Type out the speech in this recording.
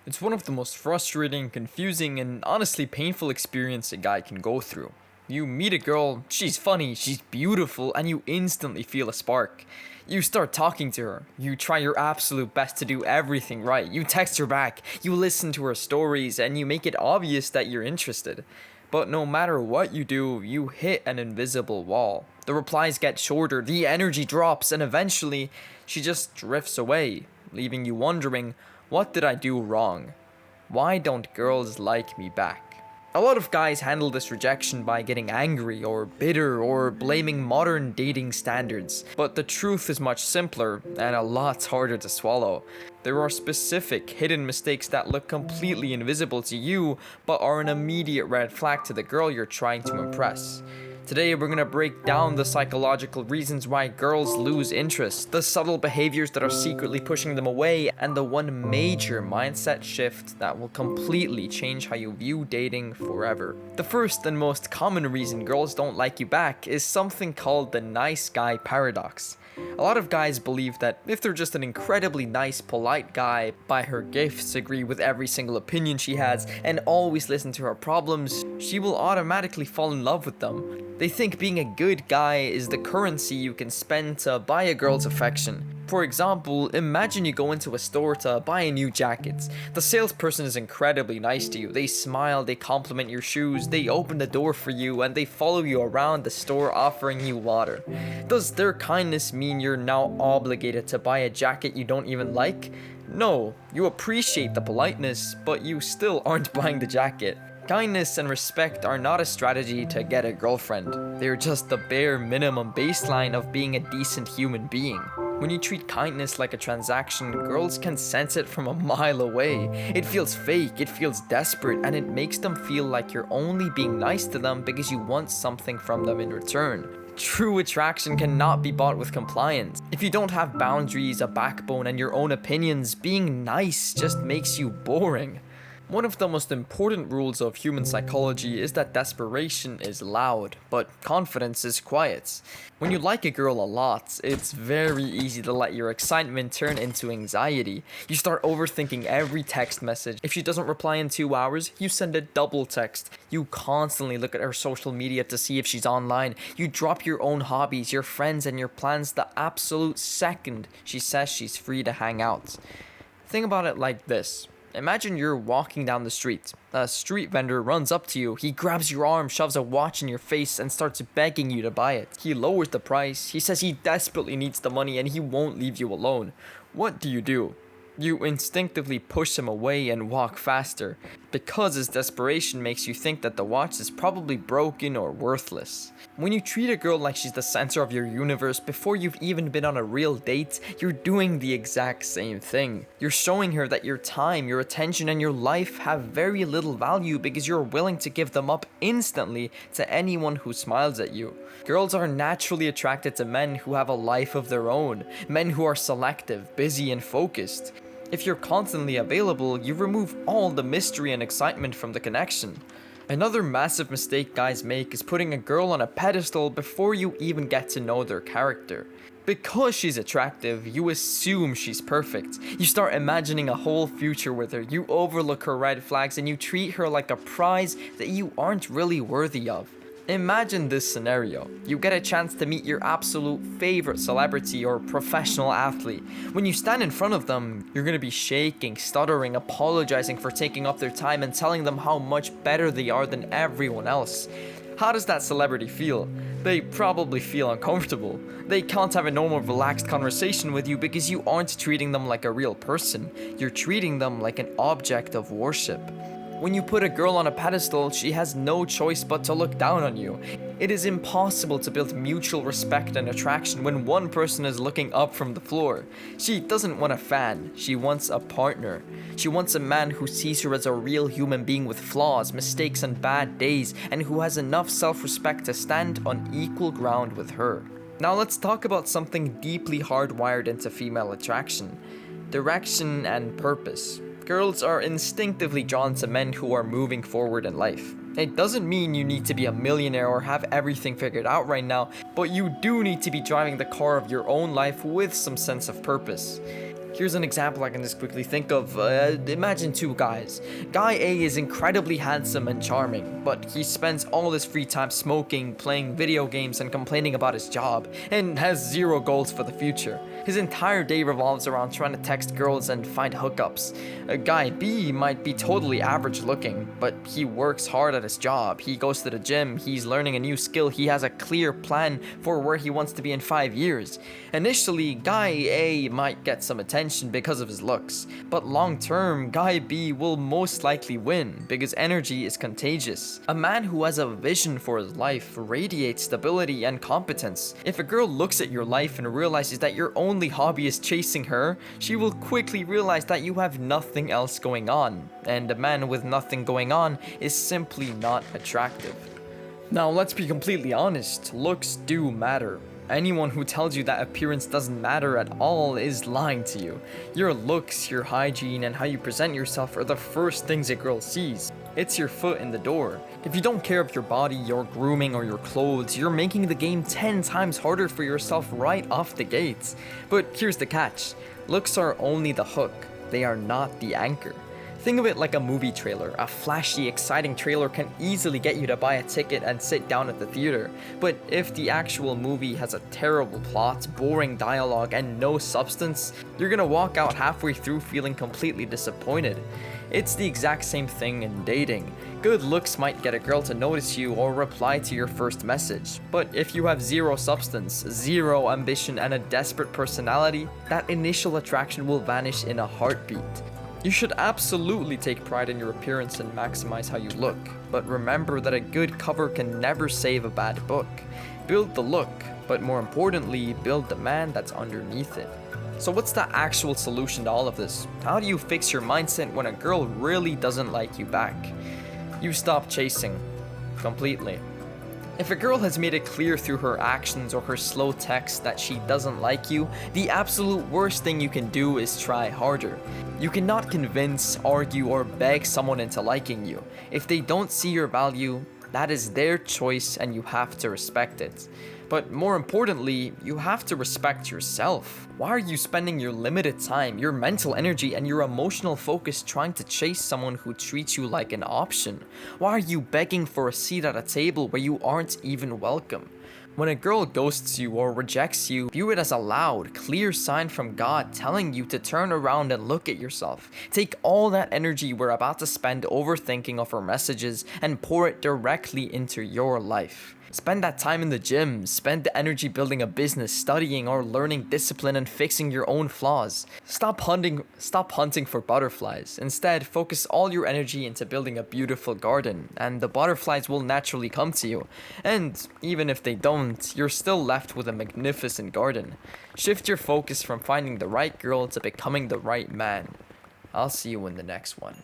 It's one of the most frustrating, confusing, and honestly painful experience a guy can go through. You meet a girl, she's funny, she's beautiful, and you instantly feel a spark. You start talking to her, you try your absolute best to do everything right, you text her back, you listen to her stories, and you make it obvious that you're interested. But no matter what you do, you hit an invisible wall. The replies get shorter, the energy drops, and eventually, she just drifts away, leaving you wondering, what did I do wrong? Why don't girls like me back? A lot of guys handle this rejection by getting angry or bitter or blaming modern dating standards, but the truth is much simpler and a lot harder to swallow. There are specific hidden mistakes that look completely invisible to you, but are an immediate red flag to the girl you're trying to impress. Today, we're gonna break down the psychological reasons why girls lose interest, the subtle behaviors that are secretly pushing them away, and the one major mindset shift that will completely change how you view dating forever. The first and most common reason girls don't like you back is something called the nice guy paradox. A lot of guys believe that if they're just an incredibly nice, polite guy, buy her gifts, agree with every single opinion she has, and always listen to her problems, she will automatically fall in love with them. They think being a good guy is the currency you can spend to buy a girl's affection. For example, imagine you go into a store to buy a new jacket. The salesperson is incredibly nice to you. They smile, they compliment your shoes, they open the door for you, and they follow you around the store offering you water. Does their kindness mean you're now obligated to buy a jacket you don't even like? No, you appreciate the politeness, but you still aren't buying the jacket. Kindness and respect are not a strategy to get a girlfriend. They're just the bare minimum baseline of being a decent human being. When you treat kindness like a transaction, girls can sense it from a mile away. It feels fake, it feels desperate, and it makes them feel like you're only being nice to them because you want something from them in return. True attraction cannot be bought with compliance. If you don't have boundaries, a backbone, and your own opinions, being nice just makes you boring. One of the most important rules of human psychology is that desperation is loud, but confidence is quiet. When you like a girl a lot, it's very easy to let your excitement turn into anxiety. You start overthinking every text message. If she doesn't reply in 2 hours, you send a double text. You constantly look at her social media to see if she's online. You drop your own hobbies, your friends, and your plans the absolute second she says she's free to hang out. Think about it like this. Imagine you're walking down the street. A street vendor runs up to you. He grabs your arm, shoves a watch in your face, and starts begging you to buy it. He lowers the price. He says he desperately needs the money and he won't leave you alone. What do? You instinctively push him away and walk faster, because his desperation makes you think that the watch is probably broken or worthless. When you treat a girl like she's the center of your universe before you've even been on a real date, you're doing the exact same thing. You're showing her that your time, your attention, and your life have very little value because you're willing to give them up instantly to anyone who smiles at you. Girls are naturally attracted to men who have a life of their own, men who are selective, busy, and focused. If you're constantly available, you remove all the mystery and excitement from the connection. Another massive mistake guys make is putting a girl on a pedestal before you even get to know their character. Because she's attractive, you assume she's perfect. You start imagining a whole future with her, you overlook her red flags, and you treat her like a prize that you aren't really worthy of. Imagine this scenario. You get a chance to meet your absolute favorite celebrity or professional athlete. When you stand in front of them, you're gonna be shaking, stuttering, apologizing for taking up their time and telling them how much better they are than everyone else. How does that celebrity feel? They probably feel uncomfortable. They can't have a normal, relaxed conversation with you because you aren't treating them like a real person. You're treating them like an object of worship. When you put a girl on a pedestal, she has no choice but to look down on you. It is impossible to build mutual respect and attraction when one person is looking up from the floor. She doesn't want a fan, she wants a partner. She wants a man who sees her as a real human being with flaws, mistakes, and bad days, and who has enough self-respect to stand on equal ground with her. Now let's talk about something deeply hardwired into female attraction: direction and purpose. Girls are instinctively drawn to men who are moving forward in life. It doesn't mean you need to be a millionaire or have everything figured out right now, but you do need to be driving the car of your own life with some sense of purpose. Here's an example I can just quickly think of. Imagine two guys. Guy A is incredibly handsome and charming, but he spends all his free time smoking, playing video games, and complaining about his job, and has zero goals for the future. His entire day revolves around trying to text girls and find hookups. Guy B might be totally average looking, but he works hard at his job. He goes to the gym, he's learning a new skill, he has a clear plan for where he wants to be in 5 years. Initially, Guy A might get some attention because of his looks, but long term, Guy B will most likely win because energy is contagious. A man who has a vision for his life radiates stability and competence. If a girl looks at your life and realizes that your only hobby is chasing her, she will quickly realize that you have nothing else going on, and a man with nothing going on is simply not attractive. Now, let's be completely honest, looks do matter. Anyone who tells you that appearance doesn't matter at all is lying to you. Your looks, your hygiene, and how you present yourself are the first things a girl sees. It's your foot in the door. If you don't care of your body, your grooming, or your clothes, you're making the game 10 times harder for yourself right off the gates. But here's the catch. Looks are only the hook. They are not the anchor. Think of it like a movie trailer. A flashy, exciting trailer can easily get you to buy a ticket and sit down at the theater. But if the actual movie has a terrible plot, boring dialogue, and no substance, you're gonna walk out halfway through feeling completely disappointed. It's the exact same thing in dating. Good looks might get a girl to notice you or reply to your first message. But if you have zero substance, zero ambition, and a desperate personality, that initial attraction will vanish in a heartbeat. You should absolutely take pride in your appearance and maximize how you look, but remember that a good cover can never save a bad book. Build the look, but more importantly, build the man that's underneath it. So what's the actual solution to all of this? How do you fix your mindset when a girl really doesn't like you back? You stop chasing. Completely. If a girl has made it clear through her actions or her slow text that she doesn't like you, the absolute worst thing you can do is try harder. You cannot convince, argue, or beg someone into liking you. If they don't see your value, that is their choice and you have to respect it. But more importantly, you have to respect yourself. Why are you spending your limited time, your mental energy, and your emotional focus trying to chase someone who treats you like an option? Why are you begging for a seat at a table where you aren't even welcome? When a girl ghosts you or rejects you, view it as a loud, clear sign from God telling you to turn around and look at yourself. Take all that energy we're about to spend overthinking of her messages and pour it directly into your life. Spend that time in the gym, spend the energy building a business, studying or learning discipline and fixing your own flaws. Stop hunting for butterflies. Instead, focus all your energy into building a beautiful garden, and the butterflies will naturally come to you. And even if they don't, you're still left with a magnificent garden. Shift your focus from finding the right girl to becoming the right man. I'll see you in the next one.